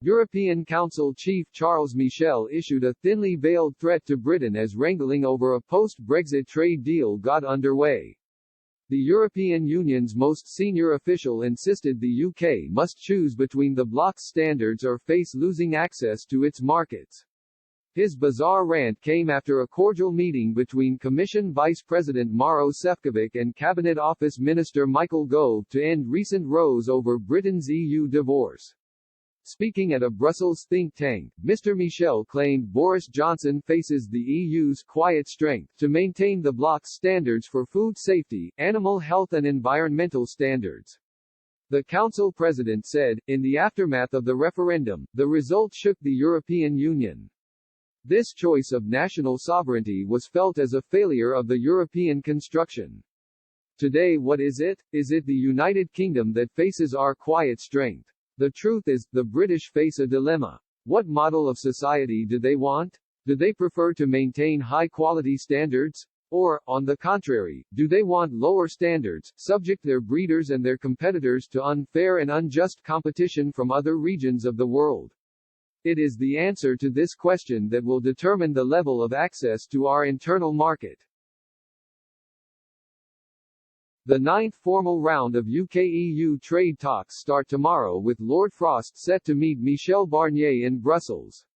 European Council Chief Charles Michel issued a thinly veiled threat to Britain as wrangling over a post-Brexit trade deal got underway. The European Union's most senior official insisted the UK must choose between the bloc's standards or face losing access to its markets. His bizarre rant came after a cordial meeting between Commission Vice President Maroš Šefčovič and Cabinet Office Minister Michael Gove to end recent rows over Britain's EU divorce. Speaking at a Brussels think tank, Mr. Michel claimed Boris Johnson faces the EU's quiet strength to maintain the bloc's standards for food safety, animal health and environmental standards. The Council President said, in the aftermath of the referendum, the result shook the European Union. This choice of national sovereignty was felt as a failure of the European construction. Today what is it? Is it the United Kingdom that faces our quiet strength? The truth is, the British face a dilemma. What model of society do they want? Do they prefer to maintain high-quality standards? Or, on the contrary, do they want lower standards, subject their breeders and their competitors to unfair and unjust competition from other regions of the world? It is the answer to this question that will determine the level of access to our internal market. The ninth formal round of UK-EU trade talks start tomorrow with Lord Frost set to meet Michel Barnier in Brussels.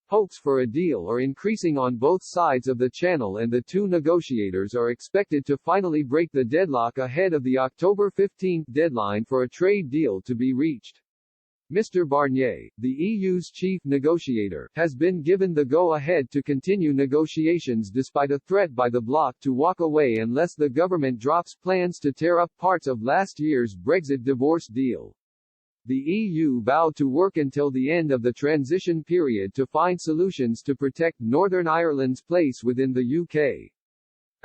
Hopes for a deal are increasing on both sides of the Channel and the two negotiators are expected to finally break the deadlock ahead of the October 15 deadline for a trade deal to be reached. Mr. Barnier, the EU's chief negotiator, has been given the go-ahead to continue negotiations despite a threat by the bloc to walk away unless the government drops plans to tear up parts of last year's Brexit divorce deal. The EU vowed to work until the end of the transition period to find solutions to protect Northern Ireland's place within the UK.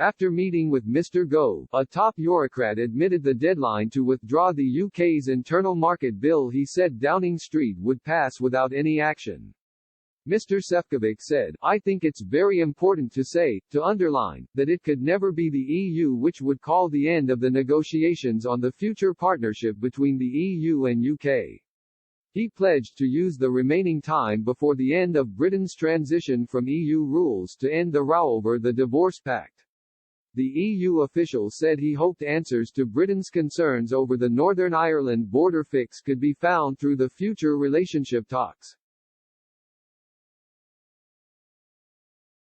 After meeting with Mr. Gove, a top Eurocrat admitted the deadline to withdraw the UK's internal market bill he said Downing Street would pass without any action. Mr. Šefčovič said, I think it's very important to underline, that it could never be the EU which would call the end of the negotiations on the future partnership between the EU and UK. He pledged to use the remaining time before the end of Britain's transition from EU rules to end the row over the divorce pact. The EU official said he hoped answers to Britain's concerns over the Northern Ireland border fix could be found through the future relationship talks.